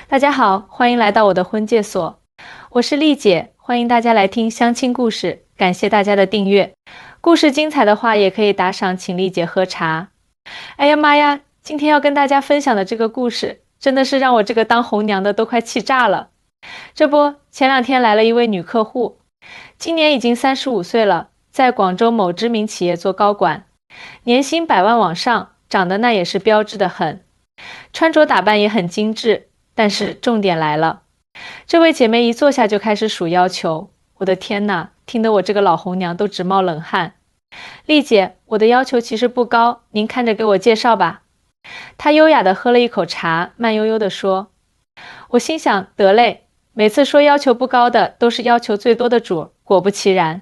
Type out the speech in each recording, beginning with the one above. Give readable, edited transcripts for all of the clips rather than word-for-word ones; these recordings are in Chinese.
大家好，欢迎来到我的婚介所，我是丽姐，欢迎大家来听相亲故事，感谢大家的订阅。故事精彩的话，也可以打赏请丽姐喝茶。哎呀妈呀，今天要跟大家分享的这个故事，真的是让我这个当红娘的都快气炸了。这不，前2天来了一位女客户，今年已经35岁了，在广州某知名企业做高管，年薪100万往上，长得那也是标致的很，穿着打扮也很精致。但是重点来了，这位姐妹一坐下就开始数要求，我的天哪，听得我这个老红娘都直冒冷汗。丽姐，我的要求其实不高，您看着给我介绍吧。她优雅地喝了一口茶，慢悠悠地说。我心想，得嘞，每次说要求不高的都是要求最多的主，果不其然。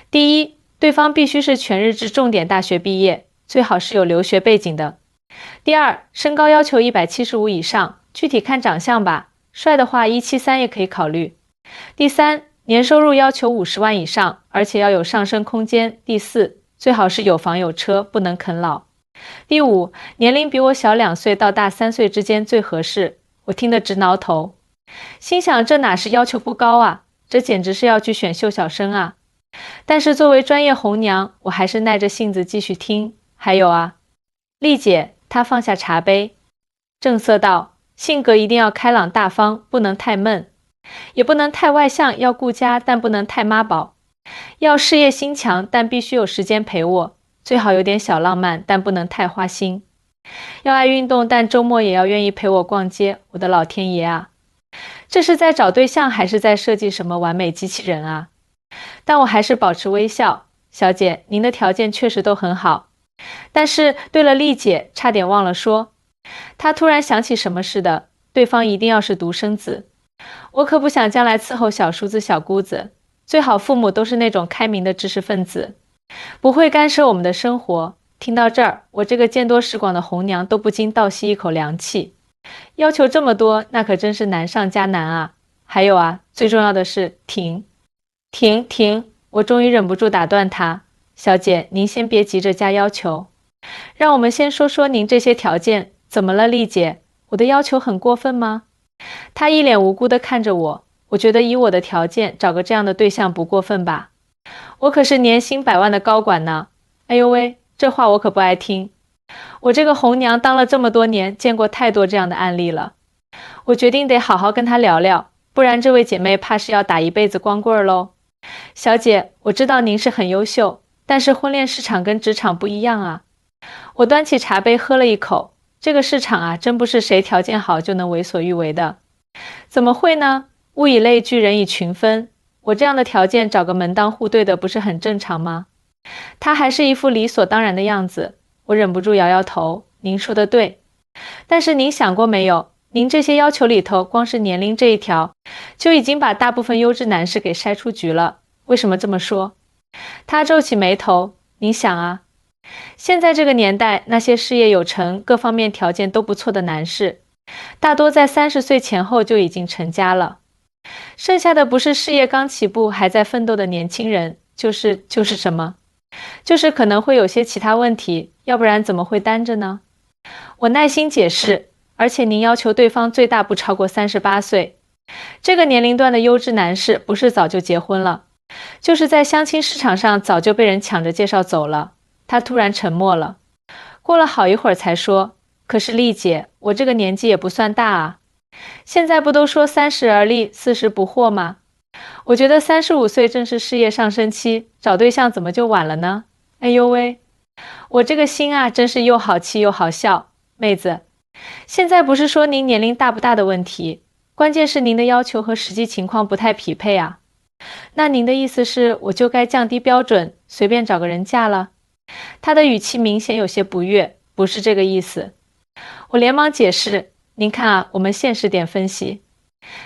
第一，对方必须是全日制重点大学毕业，最好是有留学背景的。第二，身高要求175以上，具体看长相吧，帅的话173也可以考虑。第三，年收入要求50万以上，而且要有上升空间。第四，最好是有房有车，不能啃老。第五，年龄比我小2岁到大3岁之间最合适。我听得直挠头，心想这哪是要求不高啊，这简直是要去选秀小生啊。但是作为专业红娘，我还是耐着性子继续听。还有啊，丽姐，她放下茶杯，正色道，性格一定要开朗大方，不能太闷，也不能太外向，要顾家，但不能太妈宝。要事业心强，但必须有时间陪我，最好有点小浪漫，但不能太花心。要爱运动，但周末也要愿意陪我逛街。我的老天爷啊，这是在找对象还是在设计什么完美机器人啊？但我还是保持微笑。小姐，您的条件确实都很好。但是对了，丽姐，差点忘了说。她突然想起什么似的，对方一定要是独生子。我可不想将来伺候小叔子小姑子，最好父母都是那种开明的知识分子，不会干涉我们的生活。听到这儿，我这个见多识广的红娘都不禁倒吸一口凉气。要求这么多，那可真是难上加难啊。还有啊，最重要的是停。我终于忍不住打断她。小姐，您先别急着加要求，让我们先说说您这些条件。怎么了，丽姐？我的要求很过分吗？她一脸无辜地看着我，我觉得以我的条件找个这样的对象不过分吧？我可是年薪100万的高管呢。哎呦喂，这话我可不爱听。我这个红娘当了这么多年，见过太多这样的案例了。我决定得好好跟她聊聊，不然这位姐妹怕是要打一辈子光棍喽。小姐，我知道您是很优秀，但是婚恋市场跟职场不一样啊。我端起茶杯喝了一口，这个市场啊，真不是谁条件好就能为所欲为的。怎么会呢？物以类聚，人以群分。我这样的条件找个门当户对的不是很正常吗？他还是一副理所当然的样子，我忍不住摇摇头。您说的对，但是您想过没有，您这些要求里头，光是年龄这一条，就已经把大部分优质男士给筛出局了。为什么这么说？他皱起眉头。您想啊，现在这个年代，那些事业有成、各方面条件都不错的男士，大多在30岁前后就已经成家了。剩下的不是事业刚起步还在奋斗的年轻人，就是什么？就是可能会有些其他问题，要不然怎么会单着呢？我耐心解释，而且您要求对方最大不超过38岁。这个年龄段的优质男士不是早就结婚了，就是在相亲市场上早就被人抢着介绍走了。他突然沉默了，过了好一会儿才说，可是丽姐，我这个年纪也不算大啊。现在不都说30而立，40不惑吗？我觉得35岁正是事业上升期，找对象怎么就晚了呢？哎呦喂，我这个心啊，真是又好气又好笑。妹子，现在不是说您年龄大不大的问题，关键是您的要求和实际情况不太匹配啊。那您的意思是我就该降低标准，随便找个人嫁了？他的语气明显有些不悦。不是这个意思。我连忙解释，您看啊，我们现实点分析，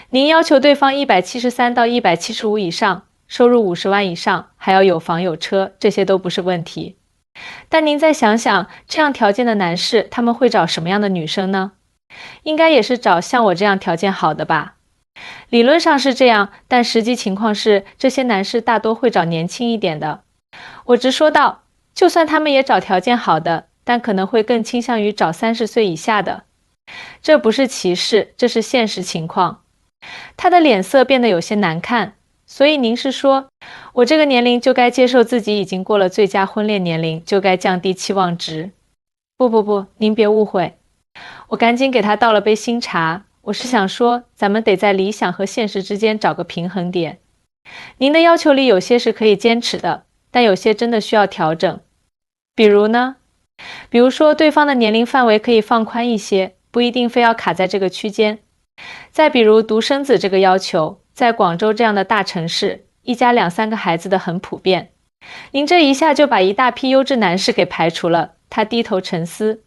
您要求对方173到175以上，收入50万以上，还要有房有车，这些都不是问题。但您再想想，这样条件的男士，他们会找什么样的女生呢？应该也是找像我这样条件好的吧？理论上是这样，但实际情况是，这些男士大多会找年轻一点的。我直说道，就算他们也找条件好的，但可能会更倾向于找30岁以下的。这不是歧视，这是现实情况。他的脸色变得有些难看。所以您是说，我这个年龄就该接受自己已经过了最佳婚恋年龄，就该降低期望值？不，您别误会。我赶紧给他倒了杯新茶。我是想说，咱们得在理想和现实之间找个平衡点。您的要求里有些是可以坚持的，但有些真的需要调整。比如呢？比如说，对方的年龄范围可以放宽一些，不一定非要卡在这个区间。再比如独生子这个要求，在广州这样的大城市，一家2、3个孩子的很普遍。您这一下就把一大批优质男士给排除了。他低头沉思，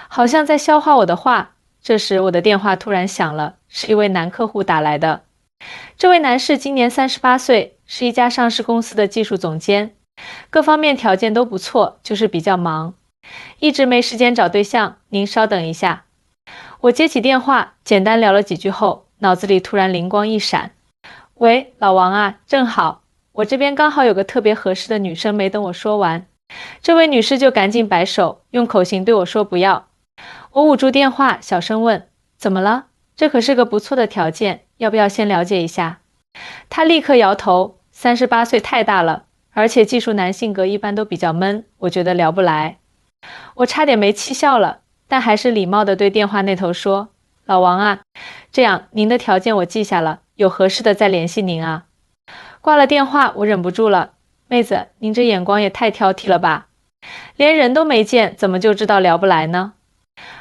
好像在消化我的话。这时我的电话突然响了，是一位男客户打来的。这位男士今年38岁，是一家上市公司的技术总监，各方面条件都不错，就是比较忙，一直没时间找对象。您稍等一下。我接起电话，简单聊了几句后，脑子里突然灵光一闪。喂，老王啊，正好，我这边刚好有个特别合适的女生。没等我说完，这位女士就赶紧摆手，用口型对我说不要。我捂住电话，小声问，怎么了？这可是个不错的条件，要不要先了解一下？她立刻摇头，38岁太大了，而且技术男性格一般都比较闷，我觉得聊不来。我差点没气笑了，但还是礼貌地对电话那头说，老王啊，这样您的条件我记下了，有合适的再联系您啊。挂了电话，我忍不住了，妹子，您这眼光也太挑剔了吧，连人都没见，怎么就知道聊不来呢？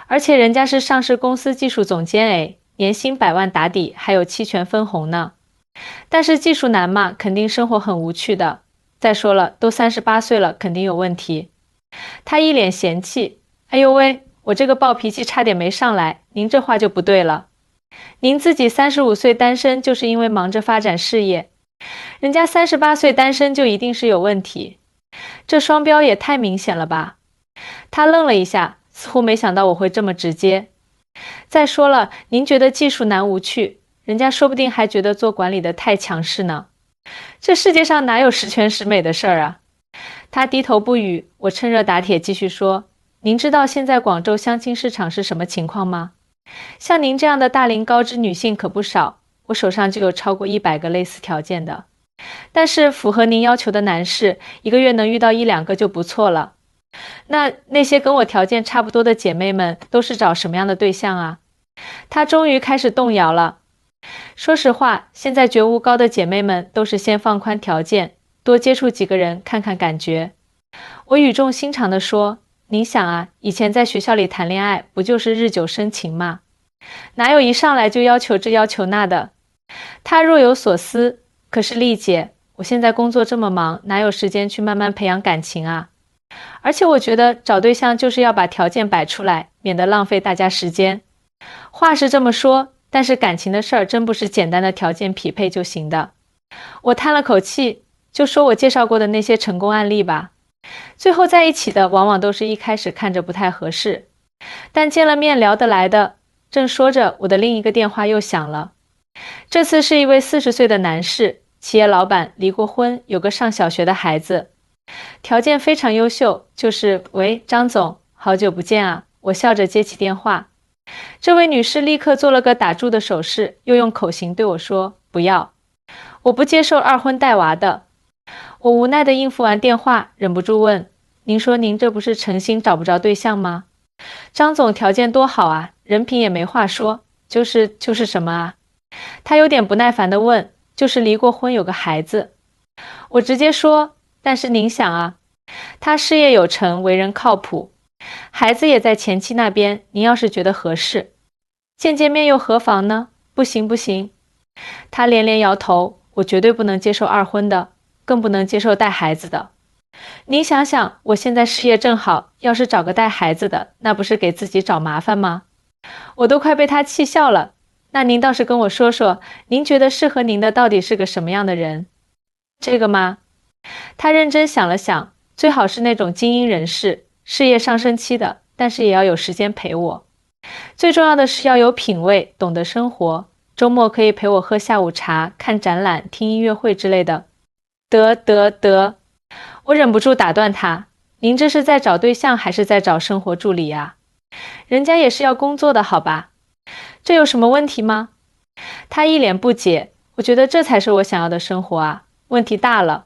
而且人家是上市公司技术总监诶，年薪100万打底，还有期权分红呢。但是技术男嘛，肯定生活很无趣的。再说了，都38岁了，肯定有问题。他一脸嫌弃，哎呦喂，我这个暴脾气差点没上来，您这话就不对了。您自己35岁单身，就是因为忙着发展事业，人家38岁单身就一定是有问题，这双标也太明显了吧。他愣了一下，似乎没想到我会这么直接。再说了，您觉得技术男无趣，人家说不定还觉得做管理的太强势呢。这世界上哪有十全十美的事儿啊？他低头不语，我趁热打铁继续说，您知道现在广州相亲市场是什么情况吗？像您这样的大龄高知女性可不少，我手上就有超过100个类似条件的。但是符合您要求的男士，一个月能遇到1、2个就不错了。那些跟我条件差不多的姐妹们都是找什么样的对象啊？她终于开始动摇了。说实话，现在觉悟高的姐妹们都是先放宽条件，多接触几个人看看感觉。我语重心长地说，您想啊，以前在学校里谈恋爱不就是日久生情吗？哪有一上来就要求这要求那的？她若有所思，可是丽姐，我现在工作这么忙，哪有时间去慢慢培养感情啊？而且我觉得找对象就是要把条件摆出来，免得浪费大家时间。话是这么说，但是感情的事儿真不是简单的条件匹配就行的。我叹了口气，就说我介绍过的那些成功案例吧。最后在一起的往往都是一开始看着不太合适，但见了面聊得来的。正说着，我的另一个电话又响了。这次是一位40岁的男士，企业老板，离过婚，有个上小学的孩子，条件非常优秀。就是喂，张总，好久不见啊。我笑着接起电话。这位女士立刻做了个打住的手势，又用口型对我说，不要，我不接受二婚带娃的。我无奈地应付完电话，忍不住问，您说您这不是诚心找不着对象吗？张总条件多好啊，人品也没话说，就是什么啊？他有点不耐烦地问，就是离过婚，有个孩子。我直接说，但是您想啊，他事业有成，为人靠谱，孩子也在前妻那边，您要是觉得合适，见面又何妨呢？不行。他连连摇头，我绝对不能接受二婚的，更不能接受带孩子的。您想想，我现在事业正好，要是找个带孩子的，那不是给自己找麻烦吗？我都快被他气笑了。那您倒是跟我说说，您觉得适合您的到底是个什么样的人？这个吗？他认真想了想，最好是那种精英人士，事业上升期的，但是也要有时间陪我。最重要的是要有品味，懂得生活，周末可以陪我喝下午茶，看展览，听音乐会之类的。得，我忍不住打断他，您这是在找对象还是在找生活助理啊？人家也是要工作的，好吧？这有什么问题吗？他一脸不解，我觉得这才是我想要的生活啊，问题大了。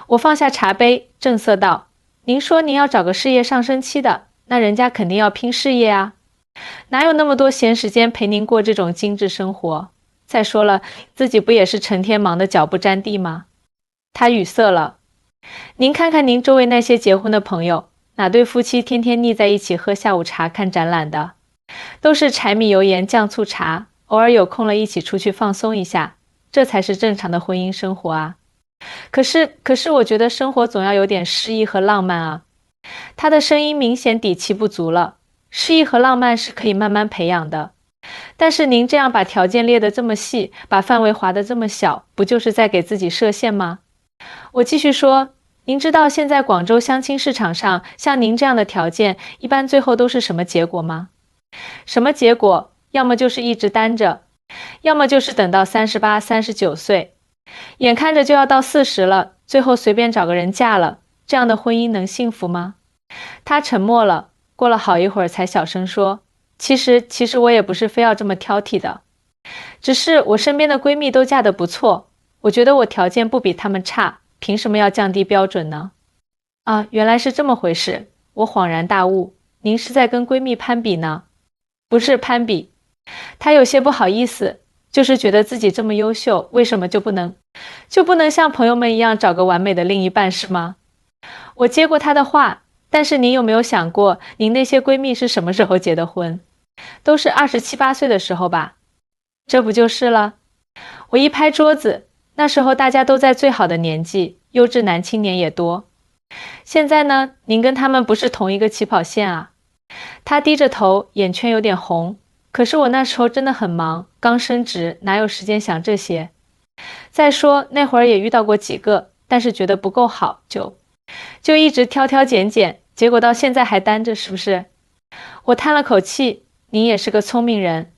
我放下茶杯，正色道：您说您要找个事业上升期的，那人家肯定要拼事业啊，哪有那么多闲时间陪您过这种精致生活？再说了，自己不也是成天忙得脚不沾地吗？他语塞了。您看看您周围那些结婚的朋友，哪对夫妻天天腻在一起喝下午茶看展览的？都是柴米油盐酱醋茶，偶尔有空了一起出去放松一下，这才是正常的婚姻生活啊。可是我觉得生活总要有点诗意和浪漫啊。他的声音明显底气不足了。诗意和浪漫是可以慢慢培养的，但是您这样把条件列得这么细，把范围划得这么小，不就是在给自己设限吗？我继续说，您知道现在广州相亲市场上像您这样的条件，一般最后都是什么结果吗？什么结果？要么就是一直单着，要么就是等到38、39岁，眼看着就要到40了，最后随便找个人嫁了，这样的婚姻能幸福吗？他沉默了，过了好一会儿才小声说，其实我也不是非要这么挑剔的，只是我身边的闺蜜都嫁得不错，我觉得我条件不比她们差，凭什么要降低标准呢？啊，原来是这么回事，我恍然大悟，您是在跟闺蜜攀比呢？不是攀比。她有些不好意思，就是觉得自己这么优秀，为什么就不能像朋友们一样找个完美的另一半是吗？我接过她的话，但是您有没有想过，您那些闺蜜是什么时候结的婚？都是27、28岁的时候吧？这不就是了？我一拍桌子，那时候大家都在最好的年纪，优质男青年也多。现在呢，您跟他们不是同一个起跑线啊。他低着头，眼圈有点红。可是我那时候真的很忙，刚升职，哪有时间想这些？再说那会儿也遇到过几个，但是觉得不够好，就一直挑挑拣拣，结果到现在还单着，是不是？我叹了口气，您也是个聪明人，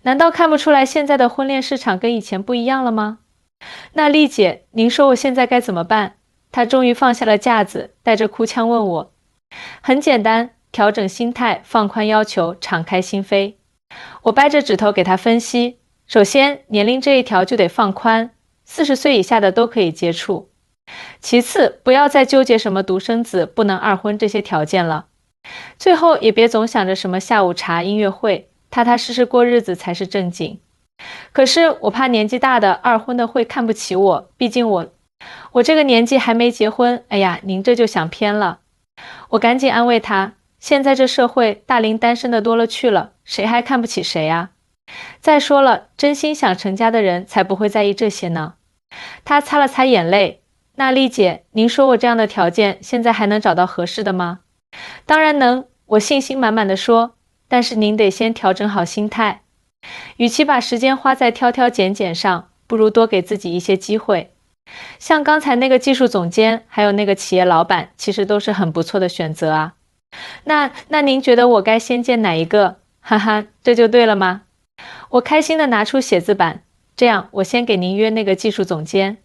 难道看不出来现在的婚恋市场跟以前不一样了吗？那丽姐，您说我现在该怎么办？她终于放下了架子，带着哭腔问我。很简单，调整心态，放宽要求，敞开心扉。我掰着指头给他分析，首先年龄这一条就得放宽，40岁以下的都可以接触。其次，不要再纠结什么独生子不能二婚这些条件了。最后也别总想着什么下午茶、音乐会，踏踏实实过日子才是正经。可是我怕年纪大的二婚的会看不起我，毕竟我这个年纪还没结婚，哎呀，您这就想偏了。我赶紧安慰他，现在这社会大龄单身的多了去了，谁还看不起谁啊？再说了，真心想成家的人才不会在意这些呢。他擦了擦眼泪，那丽姐，您说我这样的条件，现在还能找到合适的吗？当然能，我信心满满的说，但是您得先调整好心态。与其把时间花在挑挑拣拣上，不如多给自己一些机会。像刚才那个技术总监，还有那个企业老板，其实都是很不错的选择啊。那您觉得我该先见哪一个？哈哈，这就对了吗？我开心地拿出写字板，这样我先给您约那个技术总监。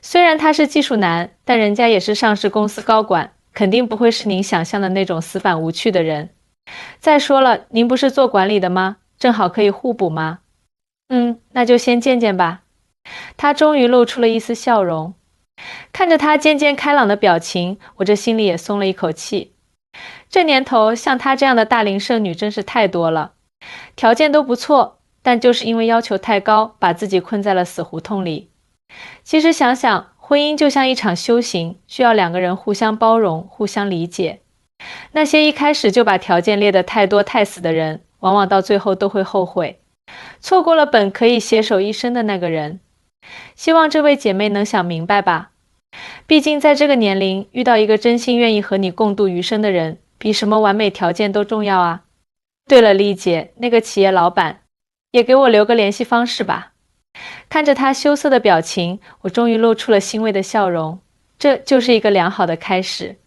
虽然他是技术男，但人家也是上市公司高管，肯定不会是您想象的那种死板无趣的人。再说了，您不是做管理的吗？正好可以互补吗？那就先见见吧。他终于露出了一丝笑容。看着他渐渐开朗的表情，我这心里也松了一口气。这年头像她这样的大龄剩女真是太多了，条件都不错，但就是因为要求太高，把自己困在了死胡同里。其实想想，婚姻就像一场修行，需要两个人互相包容，互相理解。那些一开始就把条件列得太多太死的人，往往到最后都会后悔，错过了本可以携手一生的那个人。希望这位姐妹能想明白吧。毕竟在这个年龄，遇到一个真心愿意和你共度余生的人，比什么完美条件都重要啊。对了，丽姐，那个企业老板，也给我留个联系方式吧。看着他羞涩的表情，我终于露出了欣慰的笑容，这就是一个良好的开始。